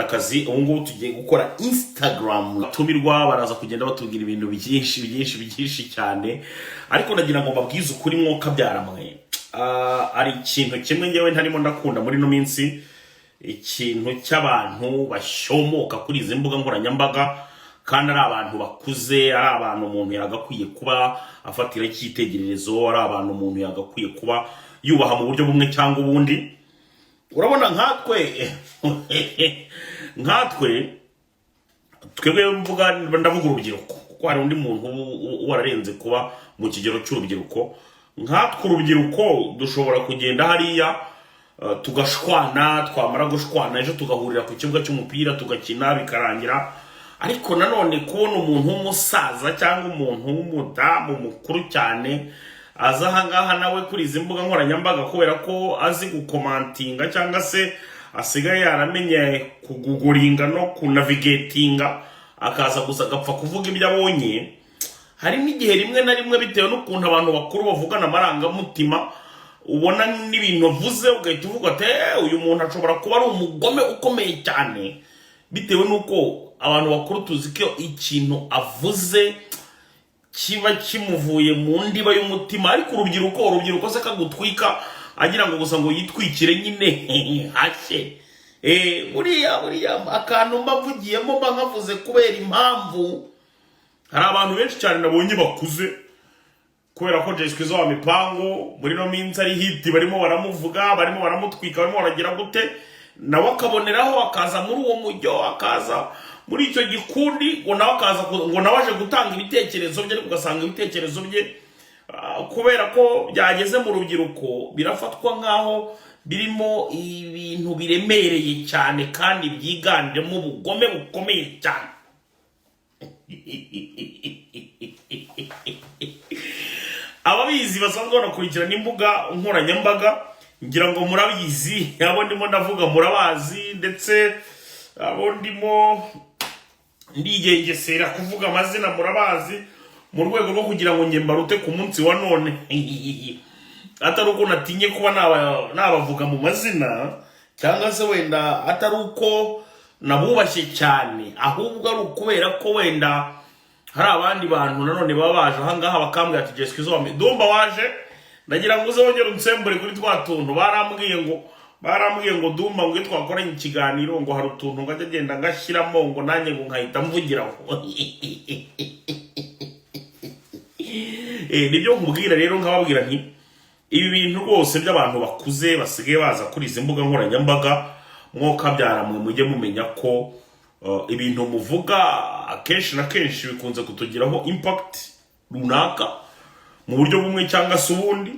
akazi ubu ngubu tugiye gukora Instagram tumirwa baraza kugenda batubwira ibintu byinshi cyane ariko nagira ngo mbabwize ukuri mwoka byaramwe ari ikintu kimwe ngewe ntarimo ndakunda muri no minsi ikintu cy'abantu bashomoka kuri izi mbuga nkoranyambaga kandi ari abantu bakuze ari abantu umuntu yagakwiye kuba afatira cyitegererezo ari abantu umuntu yagakwiye kuba yubaha mu buryo bumwe cyangwa ubundi urabona nkatwe twebwe mvuga ndavuga urubyiruko kuko hari undi muntu wararenze kuba mu kigero cy'urubyiruko nkatwe urubyiruko dushobora kugenda hariya tugashwana twamara gushwana ejo tugahurira ku kibuga cy'umupira tugakina bikarangira ariko nanone kubona umuntu w'umusaza cyangwa umuntu w'umudamu mukuru cyane aza ahangaha nawe kuri izi mbuga nkoranyambaga kubera ko azi gukomantinga cyangwa se asigaye yaramenye kuguguringa no kunavigatinga akaza gusa agapfa kuvuga ibyo abonye hari n'igihe rimwe na rimwe bitewe n'ukuntu abantu bakuru bavugana amarangamutima ubona n'ibintu avuze ugahita uvuga ati uyu muntu ashobora kuba ari umugome ukomeye cyane bitewe n'uko abantu bakuru tuzi ko ikintu avuze kiba kimuvuye mu ndiba y'umutima ariko urubyiruko se kagutwika agira ngo gusa ngo yitwikire nyine hashye buriya akantu mbavugiyemo mba nkavuze kubera impamvu hari abantu benshi cyane nabonye bakuze kubera ko Jesquizo wa mipango muri no minsi ari hiti barimo baramuvuga barimo baramutwika barimo baragira gute nawe akaboneraho akaza muri uwo mujyo akaza muri icyo gikundi ngo nawe akaza ngo nawe aje gutanga ibitekerezo bye ariko ugasanga ibitekerezo bye kubera ko byageze mu rubyiruko birafatwa nkaho birimo ibintu biremereye cyane kandi byiganjemo ubugome bukomeye cyane ababizi basanzwe banakurikirana imbuga nkoranyambaga ngira ngo murabizi abo ndimo ndavuga murabazi ndetse abo ndimo ndigengesera kuvuga amazina murabazi mu rwego rwo kugira ngo mbarute ku munsi wa none atari uko natinye kuba nabavuga mu mazina cyangwa se wenda atari uko nabubashye cyane ahubwo ari ukubera ko wenda hari abandi bantu nanone baba baje ahangaha bakambwira ati Jesquizo ndumva waje ndagira ngo uzongere unsembure kuri twa tuntu barambwiye ngo dumba ngo twakoranye ikiganiro ngo hari utuntu ngajya genda ngashyiramo ngo nanjye ngo nkahita mvugiraho nibyo nkubwira rero nkababwira nti ibi bintu rwose by'abantu bakuze basigaye baza kuri izi mbuga nkoranyambaga mwoka byaramwe mujye mumenya ko ibintu muvuga akenshi na kenshi bikunze kutugiraho impact runaka mu buryo bumwe cyangwa se ubundi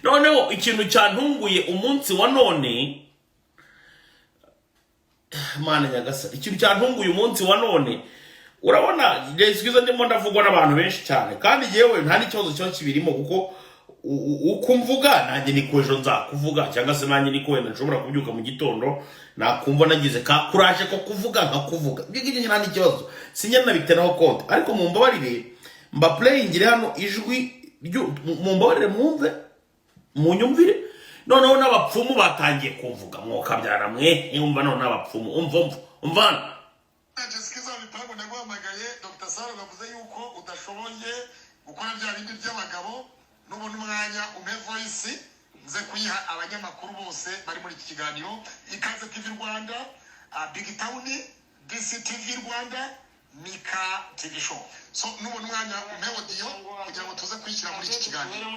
noneho ikintu cyantunguye umunsi wa none mana nyagasa ikintu cyantunguye umunsi wa none urabona Jesquizo ndimo ndavugwa n'abantu benshi cyane kandi yewe nta n'ikibazo cyo kibirimo kuko uko mvuga nanjye niko ejo nzakuvuga cyangwa se nanjye niko wenda nshobora kubyuka mu gitondo nakumva nagize ka courage ko kuvuga nkakuvuga bigije nta n'ikibazo sinya nabiteraho konti ariko mu mbabarire mba playingire hano ijwi mu mbabarire mwumve munyumvire noneho n'abapfumu batangiye kumvuga mwoka byaramwe umva none n'abapfumu umva Jesquizo bipango naguhamagaye Dr. Sarongo avuze yuko udashoboye gukora bya bindi by'abagabo n'ubuntu mwanya umpe voice nze kuyiha abanyamakuru bose bari muri iki kiganiro ikaze TV Rwanda Big Town DCTV Rwanda Mika TV Show so n'ubuntu mwanya umpe audio kugira ngo tuze kwishyira muri iki kiganiro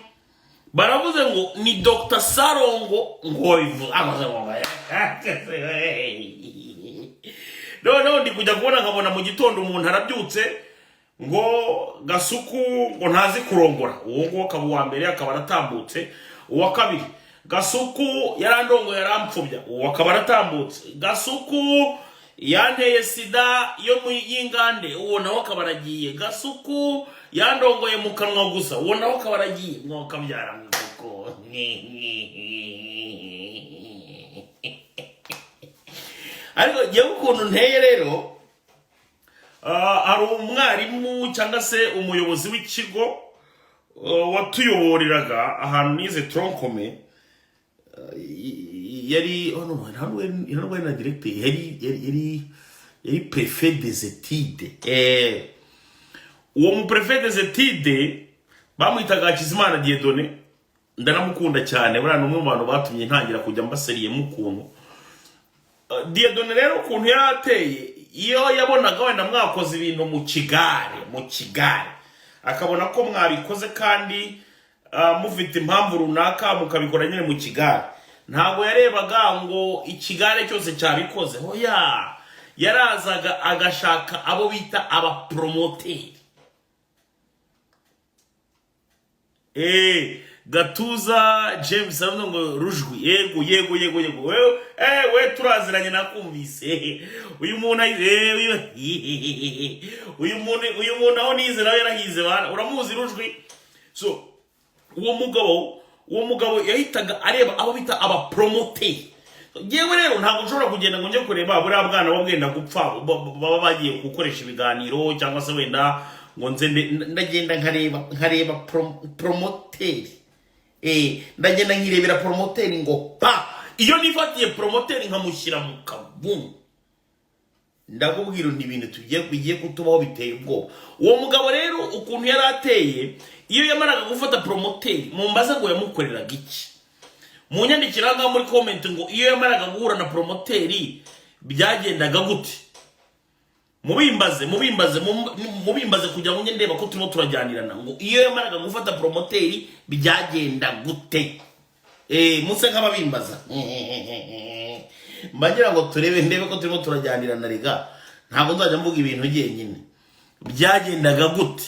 baravuze ngo ni Dr. Sarongo ngo amaze ngo no ndi kujya kubona nkabona mu gitondo umuntu arabyutse ngo Gasuku ngo ntazi kurongora uwo ngo akaba wa mbere akaba aratambutse uwa kabiri Gasuku yarandongo yarampfubya uwo akaba aratambutse Gasuku yanteye sida yo mu yingande uwo nawe akaba aragiye Gasuku yandongoye mu kanwa gusa uwo nawe akaba aragiye mwoka byaramwe kuko ariko yewe ukuntu nteye rero hari umwarimu cyangwa se umuyobozi w'ikigo watuyoboreraga ahantu nize tronkome yari ntabwo na directeur yari préfet des études uwo mu préfet des études bamwitaga Hakizimana Dieudonné ndaramukunda cyane buriya numwe mu bantu batumye ntangira kujya mbaseriye mu kuntu Dieudonné rero ukuntu yarateye iyo yabonaga wenda mwakoze ibintu mu kigare akabona ko mwabikoze kandi mufite impamvu runaka mukabikora nyine mu kigare ntabwo yarebaga ngo ikigare cyose cyabikoze hoya yarazaga agashaka abo bita abapromoteri Gatuza James ngo rujwi yego we turaziranye nakumvise uyu muntu aho nize nawe yarahize bana uramuzi rujwi so uwo mugabo yahitaga areba abo bita abapromoteri yewe rero ntabwo nshobora kugenda ngo njye kureba buriya bwana babwenda gupfa baba bagiye gukoresha ibiganiro cyangwa se wenda ngo nze ndagenda nkareba promoteri ndagenda nkirebera promoteri ngo pa iyo nifatiye promoteri nkamushyira mu kabumu ndakubwira ni ibintu bigiye kutubaho biteye ubwoba uwo mugabo rero ukuntu yari ateye iyo yamaraga gufata promoteri mumbaze ngo yamukoreraga iki munyandikira ngaho muri comment ngo iyo yamaraga guhura na promoteri byagendaga gute mubimbaze kugira ngo ndeba ko turimo turajyanirana ngo iyo yamaraga gufata promoteri byagenda gute muse nk'ababimbaza mbagira ngo ndebe ko turimo turajyanirana rega ntabwo nzajya mvuga ibintu nyine byagendaga gute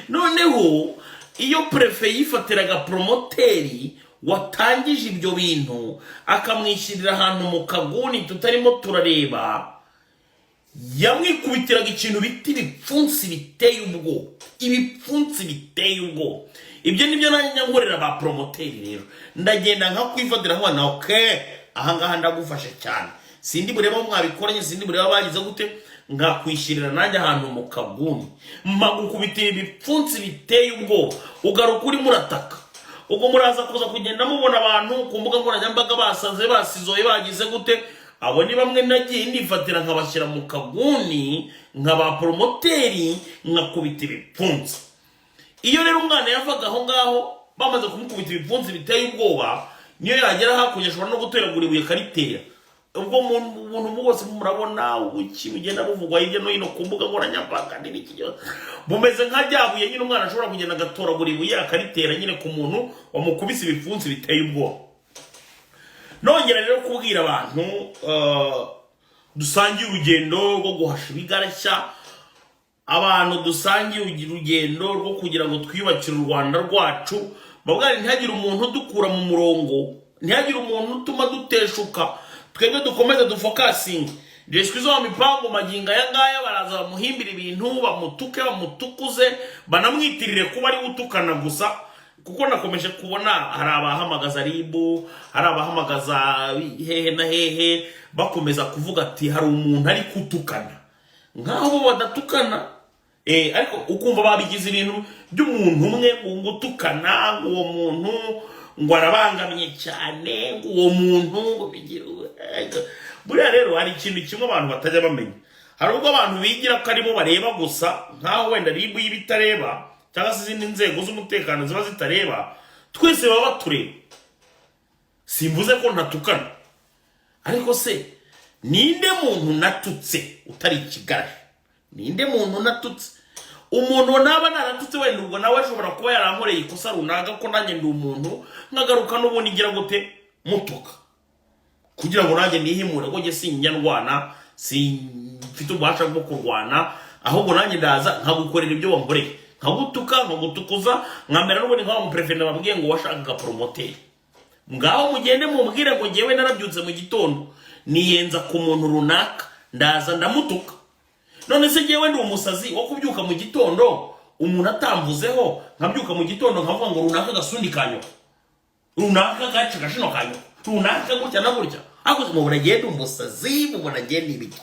noneho iyo prefe yifatiraga promoteri watangije ibyo bintu akamwishyirira ahantu mu kaguni tutarimo turareba yamwikubitiraga ikintu bita ibipfunsi biteye ubwoba ibyo nibyo nanjye nkorera ba promoteri rero ndagenda nka kwifatira nk'abana ahangaha ndagufashe cyane sindi bureba aho mwabikoranye sindi bureba bagize gute ngakwishyirira nanjye ahantu mu kaguni magukubitira ibipfunsi biteye ubwoba ugaruka urimo urataka ubwo muraza kuza kugenda mubona abantu ku mbuga nkoranyambaga basaze basizoye bagize gute abo ni bamwe nagiye ndifatira nkabashyira mu kaguni nkaba promoteri nkakubita ibipfunsi iyo rero umwana yavaga aho ngaho bamaze kumukubita ibipfunsi biteye ubwoba niyo yagera hakurya ashobora no guteragura ibuye karitera ubwo umuntu bose murabona ubuki bugenda buvugwa hirya no hino ku mbuga nkoranyambaga n'iki cyose bumeze nka byabuye nyine umwana ashobora kugenda agatoragura ibuye akaritera nyine ku muntu wamukubise ibipfunsi biteye ubwoba nongera rero kubwira abantu dusangiye urugendo rwo guhasha ibigarashya abantu dusangiye urugendo rwo kugira ngo twiyubakire u Rwanda rwacu babwari ntihagire umuntu dukura mu murongo ntihagire umuntu utuma duteshuka twebwe dukomeze dufokasinge jeshizo wa mipango maginga ya ngaya baraza bamuhimbira ibintu bamutuke bamutukuze banamwitirire kuba ari utukana gusa kuko nakomeje kubona hari abahamagaza ribu hari abahamagaza hehe na hehe bakomeza kuvuga ati hari umuntu ari kutukana nkaho badatukana ariko ukumva babigize ibintu by'umuntu umwe ngo utukana uwo muntu ngo arabangamye cyane ngo uwo muntu ngo bigire buriya rero hari ikintu kimwe abantu batajya bamenya hari ubwo abantu bigira ko aribo bareba gusa nkaho wenda ribu y'ibitareba cyangwa se izindi nzego z'umutekano ziba zitareba twese baba batureba simvuze ko ntatukana ariko se ninde muntu natutse utari ikigare ninde muntu natutse umuntu naba naratutse wenda ubwo nawe ashobora kuba yarankoreye ikosa runaka ko nanjye ndi umuntu nkagaruka n'ubundi ngira gute mutuka kugira ngo nanjye nihimure ko nge sinjya ndwana mfite ububasha bwo kurwana ahubwo nanjye ndaza nkagukorera ibyo wankoreye nkagutuka nkagutukuza nkamera n'ubundi nk'aho umuprefe nababwiye ngo washakaga promoteri ngaho mugende mubwire ngo ngewe narabyutse mu gitondo niyenza ku muntu runaka ndaza ndamutuka none se ngewe ndi umusazi wo kubyuka mu gitondo umuntu atamvuzeho nkabyuka mu gitondo nkavuga ngo runaka gasundi kanyo runaka gace gashino kanyo runaka gutya na gutya ako mubona genda umusazi mubona genda ibiki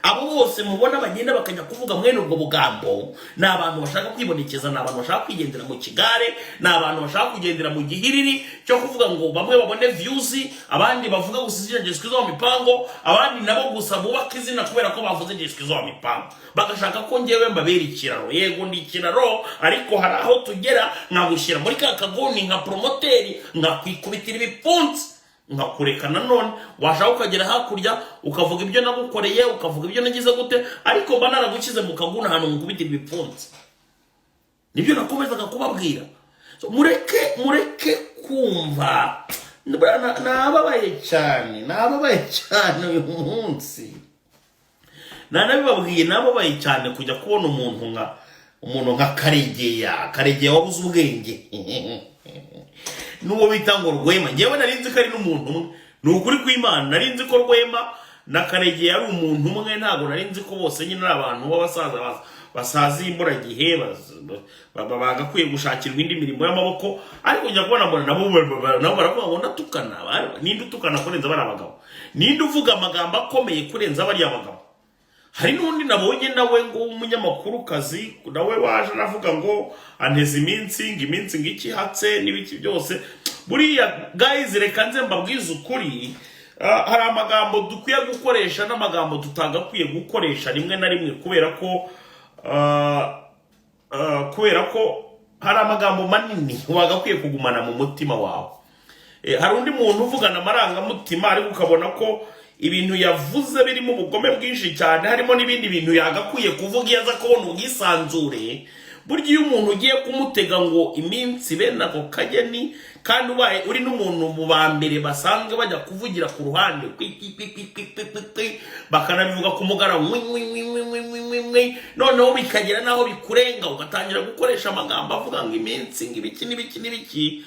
abo bose mubona bagenda bakajya kuvuga mwene ubwo bugambo ni abantu bashaka kwibonekeza, ni abantu bashaka kwigendera mu kigare, ni abantu bashaka kugendera mu gihiriri cyo kuvuga ngo bamwe babone views, abandi bavuga gusa izina Gasuku wa mipango, abandi nabo gusa bubaka izina kubera ko bavuze Gasuku wa mipango, bagashaka ko ngewe mbabera ikiraro. Yego ndi ikiraro, ariko hari aho tugera nkagushyira muri ka kaguni nka promoteri, ngakwikubitira ibipfunsi, nkakureka nanone washaka ukagera hakurya ukavuga ibyo nagukoreye, ukavuga ibyo nagize gute, ariko mba naragukize mu kaguna ahantu mukubitira ibipfunsi. Nibyo nakomezaga kubabwira. So, mureke kumva. Nababaye cyane uyu munsi. Nanabibabwiye nababaye cyane kujya kubona umuntu nka Karegeya wabuze ubwenge. Nuwo bita ngo Rwema, ngewe narinzi ko ari n'umuntu umwe. Ni ukuri kw'Imana narinzi ko Rwema na Karegeya ari umuntu umwe, ntago narinzi ko bose nyine ari abantu b'abasaza basazi imburagihe bagakwiye gushakirwa indi mirimo y'amaboko. Ariko njya kubona mbona nabo baravuga ngo ndatukana. Ninde utukana kurenza bari abagabo? Ninde uvuga amagambo akomeye kurenza bari abagabo? Hari n'undi nabonye nawe ngo umunyamakuru kazi nawe waje navuga ngo anteze iminsi ngikihatse n'ibiki byose. Buriya guys, reka nze mbabwize ukuri, hari amagambo dukwiye gukoresha n'amagambo tutagakwiye gukoresha rimwe na rimwe, kubera ko hari amagambo manini wagakwiye kugumana mu mutima wawe. Hari undi muntu uvugana amarangamutima ariko ukabona ko ibintu yavuze birimo ubugome bwinshi cyane, harimo n'ibindi bintu yagakwiye kuvuga iyo aza kubona ubwisanzure. Burya iyo umuntu ugiye kumutega ngo iminsi bene ako kageni, kandi ubaye uri n'umuntu mu bambere basanzwe bajya kuvugira ku ruhande bakanabivuga ku mugara, noneho bikagera naho bikurenga ugatangira gukoresha amagambo avuga ngo iminsi ngibiki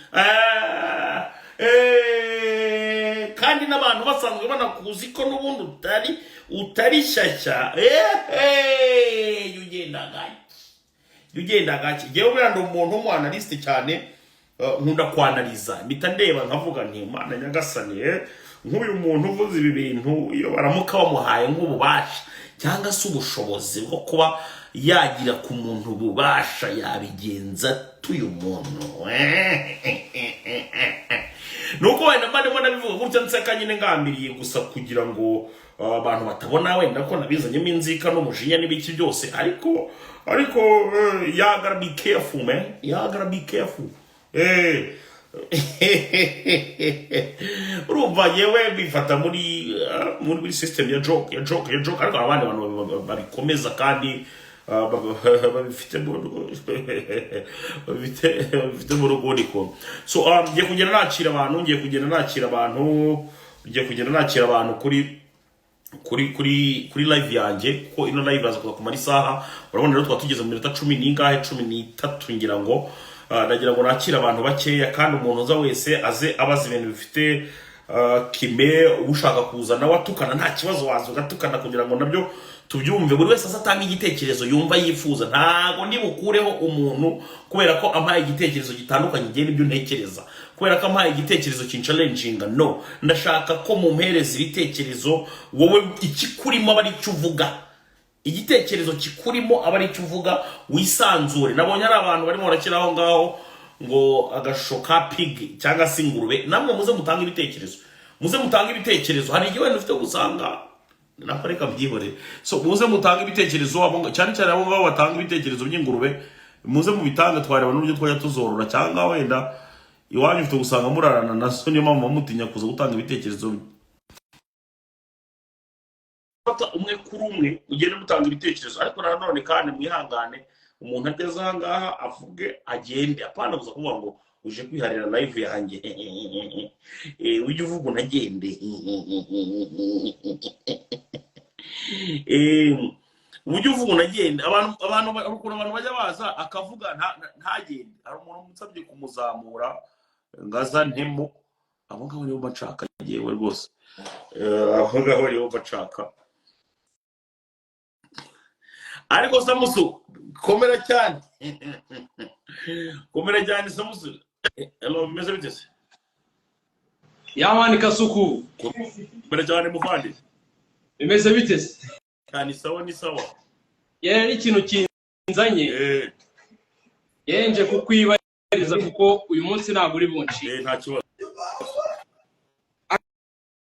kandi n'abantu basanzwe banakuzi ko n'ubundi utari shyashya. Ugenda gake. Ngewe buriya ndi umuntu w'umu-analyst cyane, nkunda kwanaliza, mpita ndeba nkavuga nti Mana nyagasani, nk'uyu muntu uvuze ibi bintu iyo baramuka bamuhaye nk'ububasha cyangwa se ubushobozi bwo kuba yagira ku muntu ububasha, yabigenza tuyu muntu. Nuko wenda mbane nabivuga gutya nseka nyine ngambiriye gusa kugira ngo abantu batabona wenda ko nabizanyemo inzika n'umujinya n'ibiki byose, ariko you gotta be careful, man. You gotta be careful. Urumva yewe bifata muri system ya joke ariko abandi bantu babikomeza kandi babifite mu rugo. So ngiye kugenda nakira abantu kuri live yanjye, ko ino live aza kumara isaha. Urabona rero twatugeze mu minota 13 ngira ngo nagira ngo nakira abantu bakeya, kandi umuntu uza wese aze abaza ibintu bifite kime. Ushaka kuzana watukana nta kibazo, waza ugatukana kugira ngo nabyo tubyumve. Buri wese asatanga igitekerezo yumva yifuza, ntago ndi bukureho umuntu kubera ko ampaye igitekerezo gitandukanye ngiye n'ibyo ntekereza, kubera ko ampaye igitekerezo kinchallenging. No, ndashaka ko mumpereza ibitekerezo wowe ikikurimo abari cyo uvuga, igitekerezo kikurimo abari cyo uvuga, wisanzure. Nabonye ari abantu barimo barakiraho ngaho ngo agashoka pig cyangwa se ingurube. Namwe muze mutanga ibitekerezo, hari igihe wenda ufite gusanga nakoreka byihore. So muze mutanga ibitekerezo abo cyane abo ngabo batanga ibitekerezo by'ingurube, muze mu bitanga twareba n'uburyo twajya tuzorora, cyangwa wenda iwanyu ufite gusanga murarana nazo, niyo mpamvu mutinya kuza gutanga ibitekerezo. Fata umwe kuri umwe ugende mutanga ibitekerezo, ariko nanone kandi mwihangane, umuntu ageze aha ngaha avuge agende, apana kuza kuvuga ngo uje kwiharira live yanjye ujye uvuga unagende. Ujye uvuga unagende. Abantu bajya baza akavuga ntagende. Hari umuntu musabye kumuzamura ngaza ntemo, abo ngabo nibo bacaka yewe rwose, abo ngabo nibo bacaka. Ariko Samusu komera cyane Samusu. Hello, meze bitese? Yamani Gasuku. Komera cyane muvandi. Imeze bitese? ni sawa ni sawa. Yari ikintu kinzanye. Yenje kukwibariza kuko uyu munsi ntabwo uri bunci. Nta kibazo.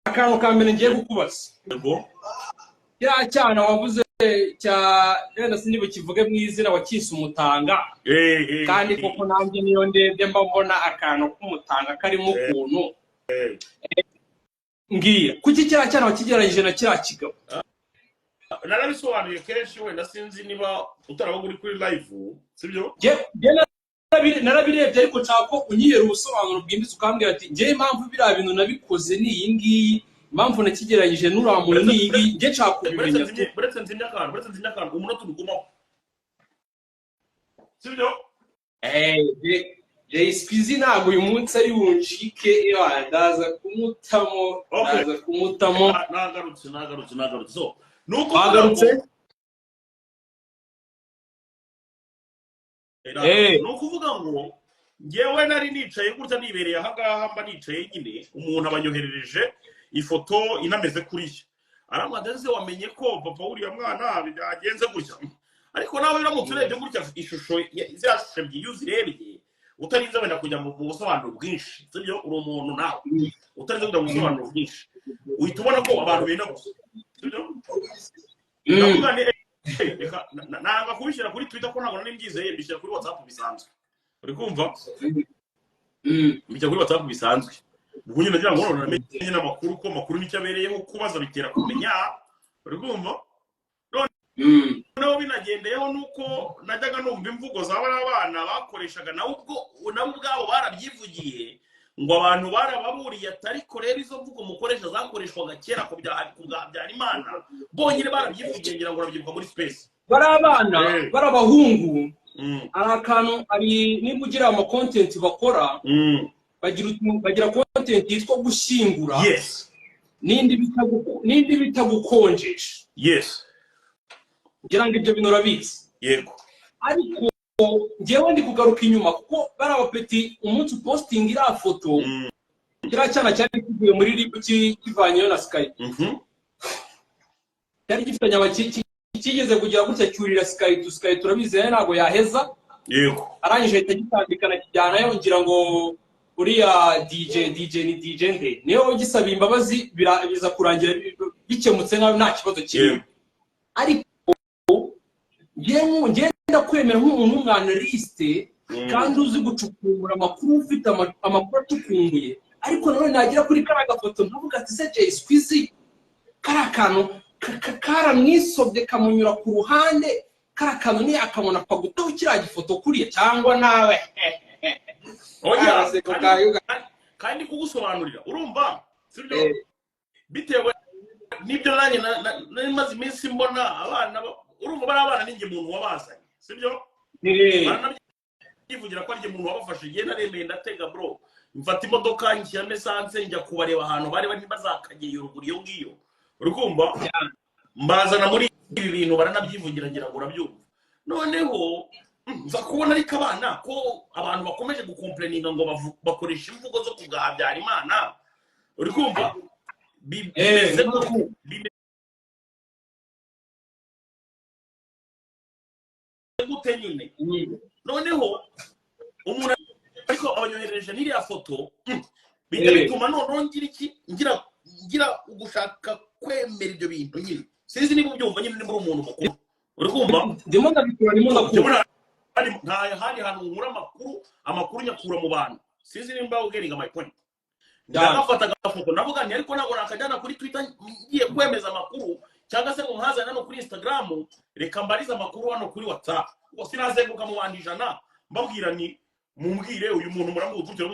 Akantu ka mbere ngiye kukubaza. Yego. Kiriya cyana wavuze cya rero sinibu kivuge mu izina wakise umutanga. Kandi koko nanjye niyo ndebye mba mbona akantu k'umutanga karimo ukuntu. Ngiye kuki kiriya cyana wakigeranyije na kiriya kigabo? Narabisobanuye kenshi wenda sinzi niba utarabaga uri kuri live, sibyo? Narabirebye ariko nshaka ko unyihera ubusobanuro bwimbitse ukambwira ati ngiye impamvu biriya bintu nabikoze ni iyi ngiyi, impamvu nakigeranyije n'uramuntu ni iyi ngiyi, ngiye nshaka kubimenya. Buretse nzimya akantu umunota ugumaho, sibyo? Squeezy ntabwo uyu munsi ari bunjike, ndaza kumutamo. Nagarutse. So nukuvuga ngo ngewe nari nicaye gutya nibereye aha ngaha mba nicaye nyine, umuntu abanyoherereje ifoto inameze kuriya, aramwadaze wamenye ko papa uriya mwana byagenze gutya, ariko nawe uramutse urebye gutya ishusho zashebye iyo uzirebye utarinze wenda kujya mu busobanuro bwinshi, sibyo? Uri umuntu nawe utarinze kujya mu busobanuro bwinshi uhita ubona ko abantu benda gusa, sibyo? Nanga kubishyira kuri Twitter ko ntabwo nari mbyizeye, mbishyira kuri WhatsApp bisanzwe, uri kumva? Mbishyira kuri WhatsApp bisanzwe, ubwo nyine nagira ngo namenye n'amakuru ko makuru nicyo abereyeho kubaza bitera kumenya, uri kumva? Noneho binagendeyeho nuko najyaga numva imvugo z'abana abana bakoreshaga nabo ubwabo barabyivugiye ngo abantu barababuriye atari ko rero izo mvugo mukoresha zakoreshwaga kera ku bya Imana, bonyine barabyivugiye ngira ngo urabyibuka muri space. Barabana barabahungu ari akantu ari niba ugira ama content bakora bagira content yitwa gushyingura. Yes. Nindi bitagukonjesha. Yes. Ngira ngo ibyo bintu urabizi. Yego. Ariko ngewe ndi kugaruka inyuma kuko barabapeti umunsi posting ira foto kira cyana cyari kivuye muri ribu kivanyeyo na Skype. Cyari gifitanye abaki kigeze kugira gutya cyurira Skype turabize ntago yaheza. Yego. Arangije itagitandikana kijyanayo ngira ngo uriya DJ ni DJ nde niyo gisaba imbabazi biza kurangira bikemutse nta kibazo kimwe. Ariko ngenda kwemera nk'umuntu w'umwanaliste kandi uzi gucukumbura amakuru, ufite amakuru atukunguye, ariko nawe nagira kuri karaga foto nkavuga ati se Squeezy karakantu karamwisobye kamunyura ku ruhande, karakantu ni akamona pagutaho kiriya gifoto kuriya cyangwa nawe kandi kugusobanurira urumva, sibyo? Bitewe nibyo nanjye nari maze iminsi mbona abana, urumva bari abana ninjye muntu wabazanye, sibyo? Baranabivugira ko ari umuntu wabafashe, igihe naremeye ndatega bro, mfata imodoka njya mesanse njya kubareba ahantu bari ntibazakageye uruguru iyo ngiyo, uri kumva? Mbazana muri ibi bintu baranabyivugira ngira ngo urabyumva. Noneho nza kubona ariko abana ko abantu bakomeje gukomplaininga ngo bakoresha imvugo zo kugahabyara Imana, uri kumva? Gute nyine. Noneho umuntu ariko abanyohereje n'iriya foto bituma noneho ngira ugushaka kwemera ibyo bintu nyine, sinzi niba ubyumva nyine muri umuntu mukuru, uri kumva? Ndimo ndabikora nta handi hantu nkura amakuru nyakura mu bantu, sinzi nimba getting my point. Ndagafata agafoto navuga nti ariko ntabwo nakajyana kuri Twitter ngiye kwemeza amakuru cyangwa se ngo nkazana no kuri Instagram, reka mbariza amakuru hano kuri WhatsApp, ngo sinazenguka mu bandi ijana mbabwira ni mumbwire uyu muntu muramugutse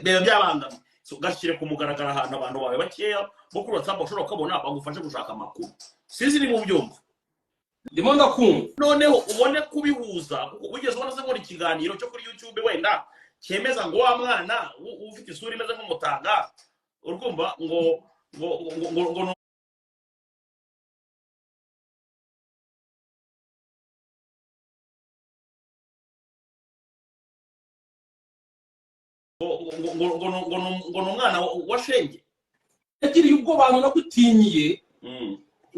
byabangana, so gashyire ku mugaragara ahantu abantu bawe bakeya bo kuri WhatsApp bashobora kubona bagufashe gushaka amakuru, sinzi ni mu byumva. Ndimo ndakumva. Noneho ubone kubihuza, ugeze ubona se muri ikiganiro cyo kuri YouTube wenda cyemeza ngo wa mwana ufite isura imeze nk'umutanga, urumva ngo umwana wa shenge yagiriye ubwo bantu nagutinyiye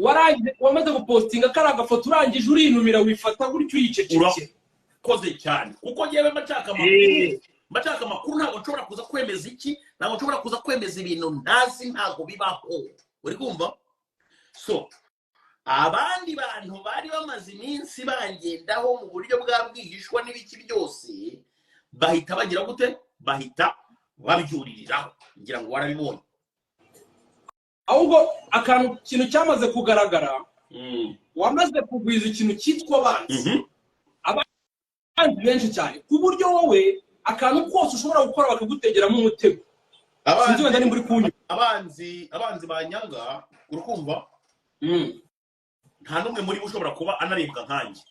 warangije wamaze gupostinga kari agafoto urangije urinumira wifata gutyo uyicecekera. Urakoze cyane kuko yewe mbashaka amakuru ntabwo nshobora kuza kwemeza iki, ntabwo nshobora kuza kwemeza ibintu ntazi, ntabwo bibaho. Uri kumva? So abandi bantu bari bamaze iminsi bangendaho mu buryo bwa bwihishwa n'ibiki byose bahita bagira gute, bahita babyuririraho, ngira ngo warabibonye. Ahubwo ikintu cyamaze kugaragara, wamaze kugwiza ikintu cyitwa abanzi. Abanzi benshi cyane ku buryo wowe akantu kose ushobora gukora bakagutegeramo umutego. Sinzi wenda nimba uri kunywa. Abanzi banyanga, urukumva? Nta numwe muri bo ushobora kuba anarebwa nkanjye.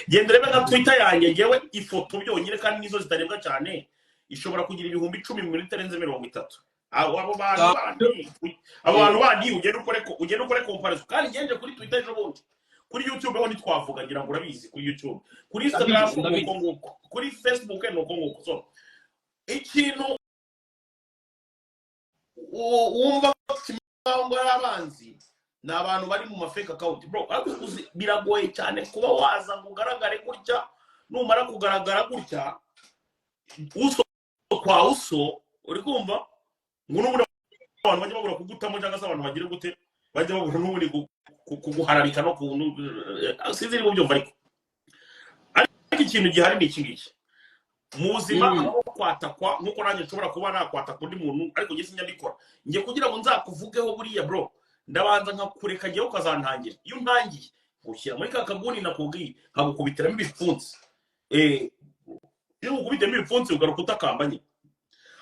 Genda urebe nka Twitter yanjye, ngewe ifoto byonyine kandi nizo zitarebwa cyane ishobora kugira ibihumbi 10 mu minota irenze 30. Abo bantu bandi ugenda ukore comparison kandi ngenje kuri Twitter ejo bundi, kuri YouTube ho ntitwavuga, ngira ngo urabizi, kuri YouTube, kuri Instagram nuko nguko, kuri Facebook nuko nguko. So ikintu wumva kimwe abanzi ni abantu bari mu mafake account bro. Biragoye cyane kuba waza ngo ugaragare gutya, numara kugaragara gutya uso kwa uso, uri kumva ngo n'ubundi abantu bajya bagura kugutamo cyangwa se abantu bagira gute, bajya bagura n'ubundi kuguhararika no sinzi niba byumva. Ariko ikintu gihari ni iki ngiki mu buzima, aho kwatakwa nkuko nanjye nshobora kuba nakwataka undi muntu, ariko njye sinyabikora. Njye kugira ngo nzakuvugeho buriya bro, ndabanza nkakureka ngewe ukazantangira. Iyo ntangiye gushyira muri ka kaguni nakubwiye, nkagukubitiramo ibipfunsi. Iyo ugukubitiramo ibipfunsi ugaruka utakambanye.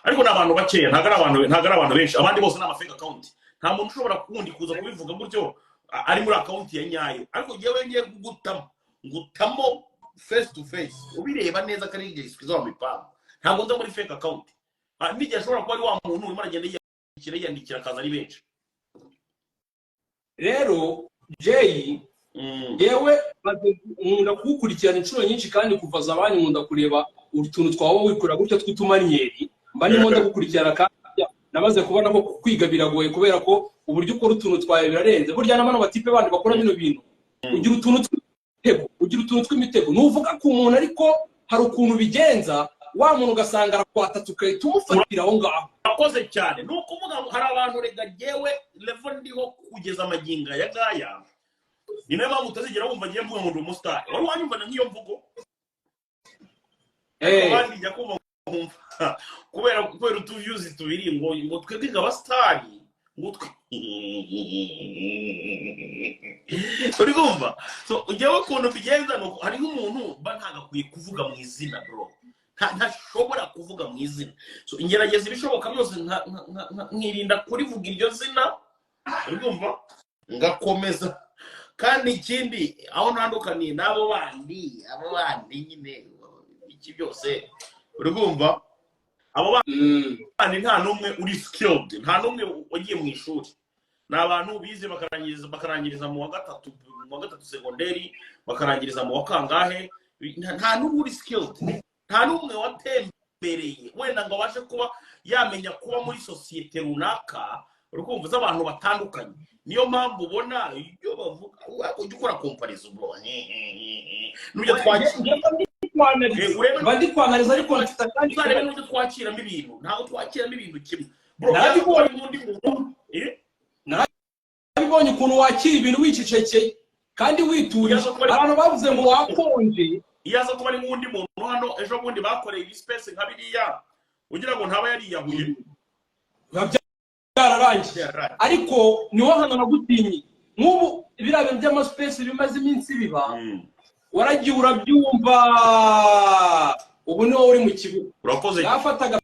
Ariko n'abantu bakeya, ntago ari abantu benshi, abandi bose n'ama fake account. Nta muntu ushobora kundi kuza kubivuga gutyo ari muri account ya nyayo. Ariko ngewe ngiye ngutamo face to face, ubireba neza Karegeya izo mipango. Ntabwo nza muri fake account. Nijye ashobora kuba ari wa muntu urimo aragenda yandikira akaza ari benshi. Rero Jay, yewe nkunda kugukurikirana inshuro nyinshi kandi kuva zabanye nkunda kureba utuntu twawe wikora gutya tw'utumanyeri, mba ndimo ndagukurikirana kandi namaze kubona ko kwiga biragoye kubera ko uburyo ukora utuntu twawe birarenze. Burya n'abana batipe bandi bakora bino bintu ugira utuntu tw'imitego nuvuga ku muntu, ariko hari ukuntu bigenza wa muntu ugasanga arakwata tukahita umufatira aho ngaho. Akoze cyane nuko uvuga ngo hari abantu rega yewe level ndiho kugeza amaginga ya gaya, ni nayo mpamvu utazigera wumva ngiye mvuga ngo ndi umustar. Wari wanyumva nk'iyo mvugo abandi njya kumva kubera utuviews tubiri ngo twebwe ngabastari ngo uri kumva. So ujyawe kuntu bigenza no hari umuntu ntagakwiye kuvuga mu izina bro, ntashobora kuvuga mu izina. So ingerageza ibishoboka byose nkirinda kurivuga iryo zina, uri kumva, ngakomeza. Kandi ikindi aho ntandukaniye n'abo bandi nyine iki byose, uri kumva, abo bandi nta numwe uri skilled, nta numwe wagiye mu ishuri. Ni abantu bize bakarangiriza mu wa gatatu segonderi, bakarangiriza mu wa kangahe, nta numwe uri skilled, nta numwe watembereye wenda ngo abashe kuba yamenya kuba muri societe runaka, uri kumva, z'abantu batandukanye. Niyo mpamvu ubona ibyo bavuga ujya ukora comparison bro. Nujya bandi kwanariza ariko ntarebe n'ujya twakiramo ibintu, ntabwo twakiramo ibintu kimwe bro. Narabibonye n'undi muntu narabibonye ukuntu wakira ibintu wicecekeye kandi witurije. Abantu bavuze ngo wakonje, iyaza kuba ari n'undi muntu hano ejo bundi bakoreye ibispace nka biriya ugira ngo ntaba yariyahuye byararangiye. Ariko niho hano nagutinye nk'ubu ibirabe by'amaspace bimaze iminsi biba, waragiye urabyumva, ubu niho uri mu kibuga. Urakoze yafataga